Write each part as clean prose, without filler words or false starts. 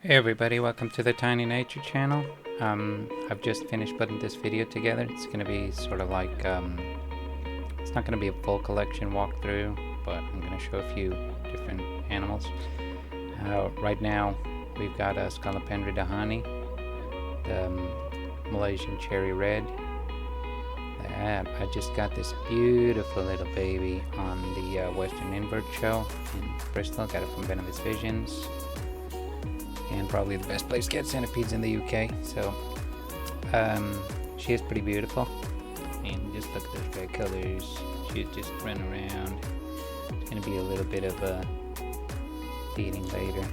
Hey everybody, welcome to the Tiny Nature channel. I've just finished putting this video together. It's going to be sort of like, it's not going to be a full collection walkthrough, but I'm going to show a few different animals. Right now, we've got a Scolopendra dehaani, the Malaysian cherry red. I just got this beautiful little baby on the Western Invert show in Bristol. Got it from Venomous Visions. And probably the best place to get centipedes in the UK. So she is pretty beautiful, and just look at those red colors. She's just running around. It's going to be a little bit of a feeding later.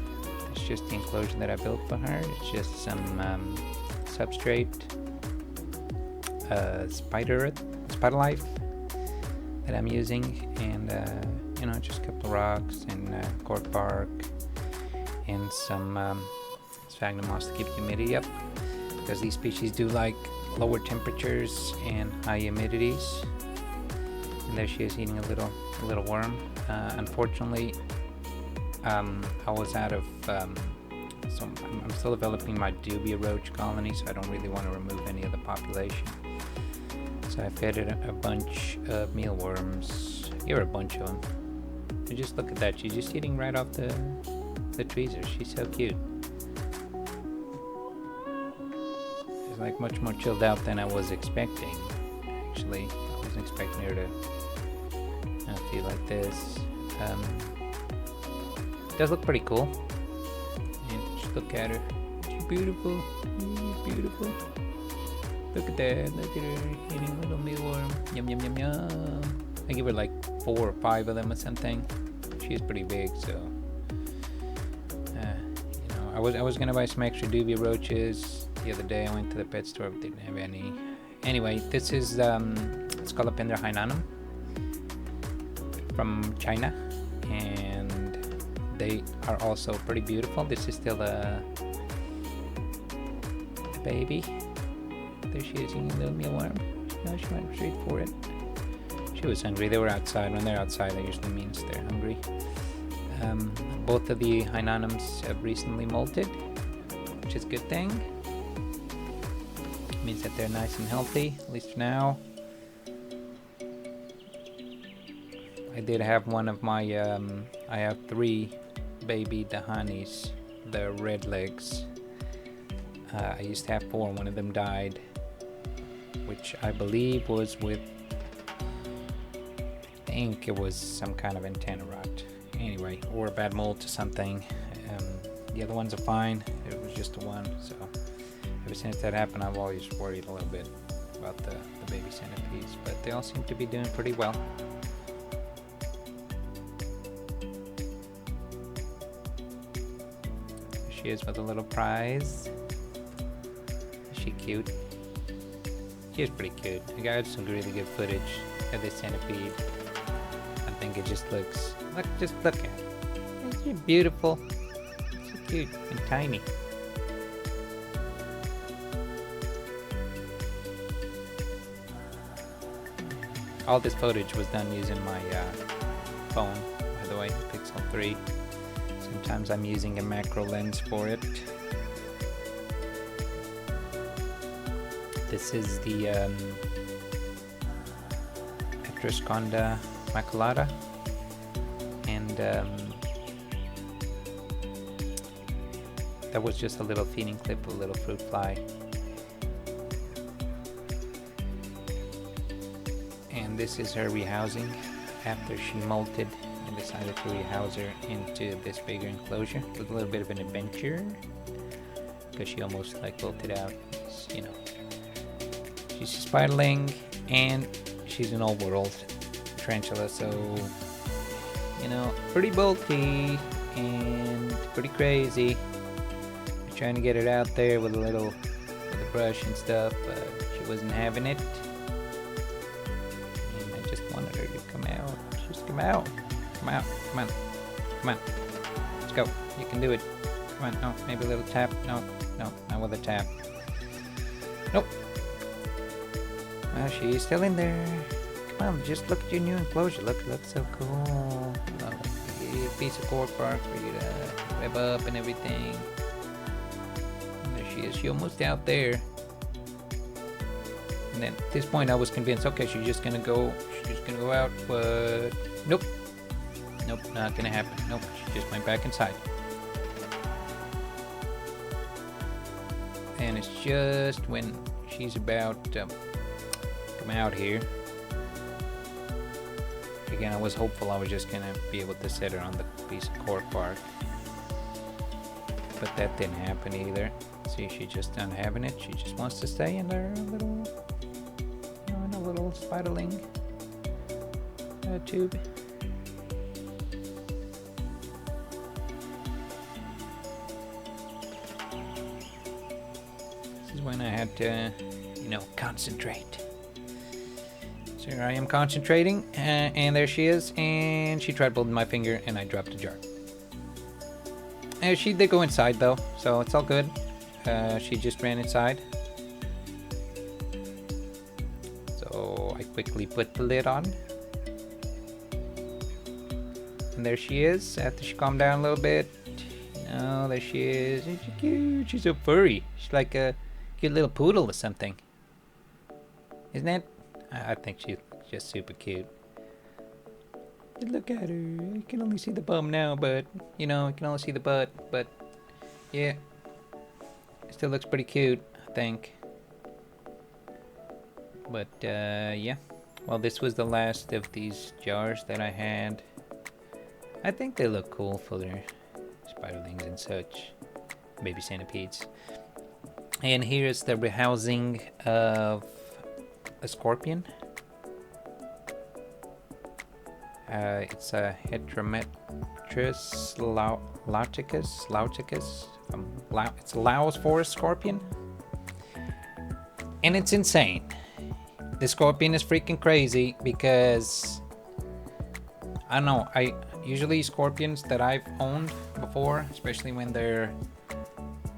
It's just the enclosure that I built for her. It's just some substrate, spider life that I'm using, and just a couple of rocks and cork bark and some sphagnum moss to keep humidity up, because these species do like lower temperatures and high humidities. And there she is eating a little worm. Unfortunately, I was out of so I'm still developing my dubia roach colony, so I don't really want to remove any of the population. So I fed it a bunch of mealworms. Here are a bunch of them. And just look at that, she's just eating right off the tweezers. She's so cute. She's like much more chilled out than I was expecting. Actually, I wasn't expecting her to feel like this. It does look pretty cool. And just look at her. She's beautiful. She's beautiful. Look at that. Look at her eating a little mealworm. Yum yum yum yum. I give her like 4 or 5 of them or something. She's pretty big, so. I was gonna buy some extra dubia roaches the other day. I went to the pet store, but they didn't have any. Anyway, this is Scolopendra hainanum from China, and they are also pretty beautiful. This is still a baby. There she is eating a little mealworm. No, she went straight for it. She was hungry. They were outside. When they're outside, that usually means they're hungry. Both of the hainanums have recently molted, which is a good thing. It means that they're nice and healthy, at least for now. I did have one of my, I have 3 baby dehaanis, the red legs. I used to have 4, one of them died, which I believe was with, I think it was some kind of antenna rot. Anyway, or a bad mold to something. The other ones are fine. It was just the one. So ever since that happened, I've always worried a little bit about the baby centipedes, but they all seem to be doing pretty well. There she is with a little prize. Is she cute? She is pretty cute. I got some really good footage of this centipede. I think it just looks, just look at it. Isn't she beautiful? So cute and tiny. All this footage was done using my phone, by the way, Pixel 3. Sometimes I'm using a macro lens for it. This is the Attribution-NoDerivs maculata, and that was just a little feeding clip of a little fruit fly. And this is her rehousing after she molted and decided to rehouse her into this bigger enclosure. It was a little bit of an adventure because she almost like bolted out. You know, she's a spiderling and she's an old world tarantula, so pretty bulky and pretty crazy. I'm trying to get it out there with a brush and stuff, but she wasn't having it. And I just wanted her to come out. Just come out. Come out. Come on. Come on. Let's go. You can do it. Come on. No, maybe a little tap. No, not with a tap. Nope. Well, she's still in there. Come on, just look at your new enclosure. Look so cool. Piece of cork bark for you to web up and everything. she is. She's almost out there. And then at this point I was convinced, okay, she's just gonna go out, but nope. Nope, not gonna happen. Nope, she just went back inside. And it's just when she's about to come out here. Again, I was hopeful I was just gonna be able to set her on the piece of cork bark. But that didn't happen either. See, she's just done having it. She just wants to stay in her little, you know, in a little spiderling tube. This is when I had to, you know, concentrate. So here I am concentrating, and there she is, and she tried holding my finger, and I dropped the jar. She did go inside though, so it's all good. She just ran inside. So I quickly put the lid on. And there she is, after she calmed down a little bit. Oh, there she is. She's cute. She's so furry. She's like a cute little poodle or something. Isn't it? I think she's just super cute. Look at her. You can only see the bum now, but you know, you can only see the butt. But yeah, it still looks pretty cute, I think. But yeah, well, this was the last of these jars that I had. I think they look cool for their spiderlings and such, baby centipedes. And here's the rehousing of a scorpion. It's a Heterometrus lauticus. It's a Laos forest scorpion. And it's insane. The scorpion is freaking crazy because, I don't know, usually scorpions that I've owned before, especially when they're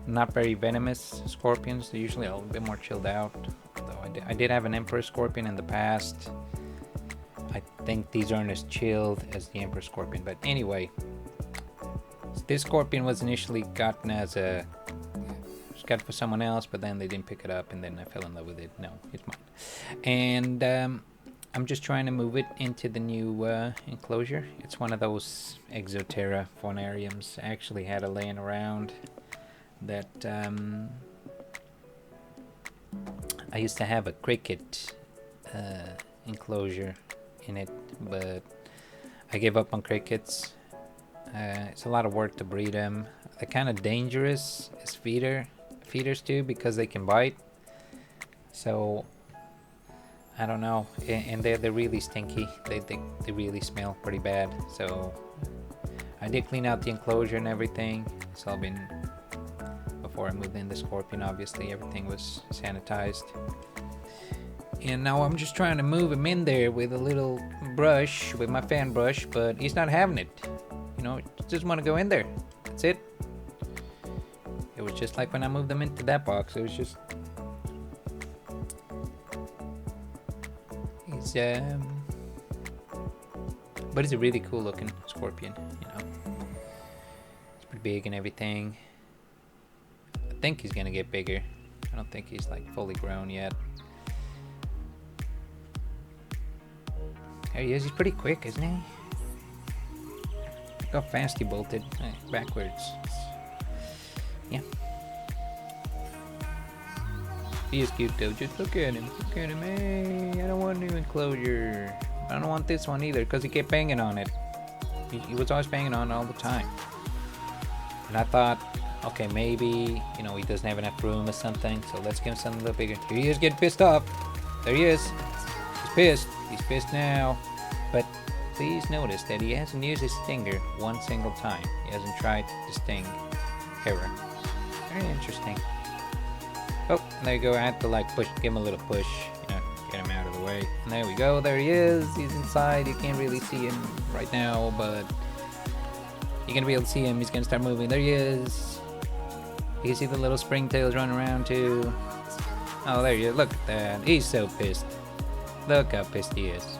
not very venomous scorpions, they're usually a little bit more chilled out. Though I did have an emperor scorpion in the past. I think these aren't as chilled as the emperor scorpion, but anyway, this scorpion was initially gotten as a got for someone else, but then they didn't pick it up, and then I fell in love with it. No, it's mine. And I'm just trying to move it into the new enclosure. It's one of those Exoterra faunariums. I actually had it laying around that I used to have a cricket enclosure in it, but I gave up on crickets. It's a lot of work to breed them. They're kind of dangerous as feeders too, because they can bite. So I don't know, and they're really stinky. They really smell pretty bad. So I did clean out the enclosure and everything. It's all been, before I moved in the scorpion, obviously everything was sanitized. And now I'm just trying to move him in there with a little brush, with my fan brush, but he's not having it. You know, just want to go in there. That's it. It was just like when I moved them into that box. It was just, but it's a really cool looking scorpion, you know. It's pretty big and everything. I think he's gonna get bigger. I don't think he's like fully grown yet. There he is. He's pretty quick, isn't he? Look how fast he bolted. Backwards. Yeah. He is cute though. Just look at him. Look at him. Hey, I don't want a new enclosure. I don't want this one either, because he kept banging on it. He was always banging on it all the time. And I thought, okay, maybe, you know, he doesn't have enough room or something, so let's give him something a little bigger. Here he is getting pissed off. There he is. He's pissed. He's pissed now. But please notice that he hasn't used his stinger one single time. He hasn't tried to sting ever. Very interesting. Oh, and there you go. I had to like push, give him a little push, you know, get him out of the way. And there we go. There he is. He's inside. You can't really see him right now, but you're gonna be able to see him. He's gonna start moving. There he is. You can see the little springtails running around too. Oh, there you go. Look at that. He's so pissed. Look how pissed he is.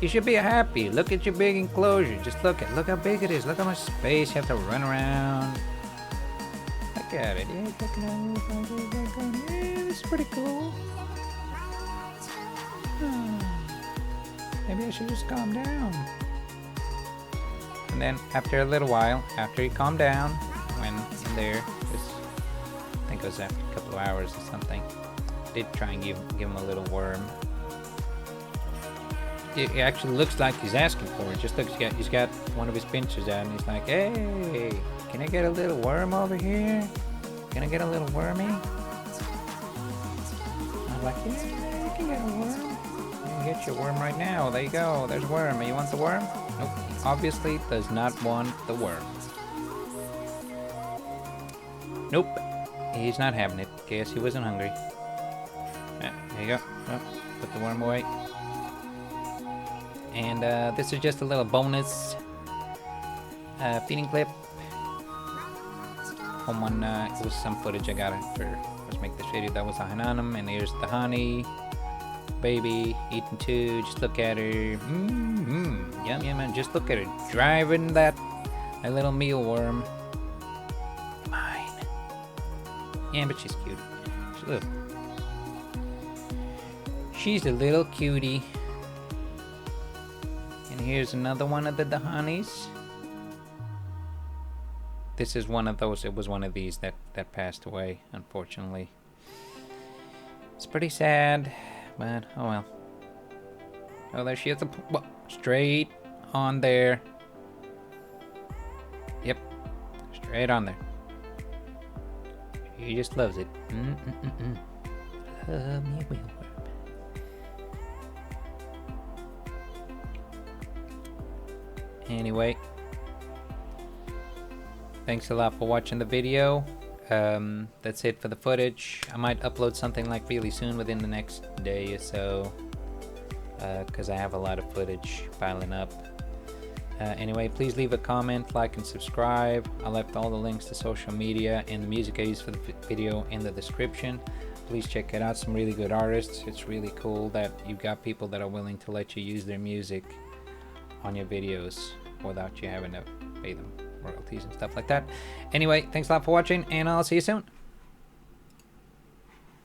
You should be happy. Look at your big enclosure. Just look how big it is. Look how much space you have to run around. Like, look at it. Yeah, he's looking at me. Yeah, this is pretty cool. Maybe I should just calm down. And then after a little while, after he calmed down, went in there, I think it was after a couple of hours or something, I did try and give him a little worm. It actually looks like he's asking for it. Just looks, he's got one of his pincers out and he's like, hey, can I get a little worm over here? Can I get a little wormy? I'm like, yeah, you can get a worm. You can get your worm right now. There you go. There's a worm. You want the worm? Nope. Obviously does not want the worm. Nope. He's not having it. Guess he wasn't hungry. There you go. Oh, put the worm away. And this is just a little bonus feeding clip from when it was some footage I got for let's make this video. That was a Hananum, and here's the honey baby eating too. Just look at her. Yum yum yum. Just look at her driving that little mealworm. Mine. Yeah, but she's cute. Look. She's a little cutie. And here's another one of the dehanis. This is one of those. It was one of these that passed away, unfortunately. It's pretty sad, but oh well. Oh, there she is. Straight on there. Yep, straight on there. He just loves it. Love me, will. Anyway, thanks a lot for watching the video. That's it for the footage. I might upload something like really soon, within the next day or so, because I have a lot of footage piling up. Anyway, please leave a comment, like, and subscribe. I left all the links to social media and the music I used for the video in the description. Please check it out. Some really good artists. It's really cool that you've got people that are willing to let you use their music on your videos without you having to pay them royalties and stuff like that. Anyway, thanks a lot for watching, and I'll see you soon.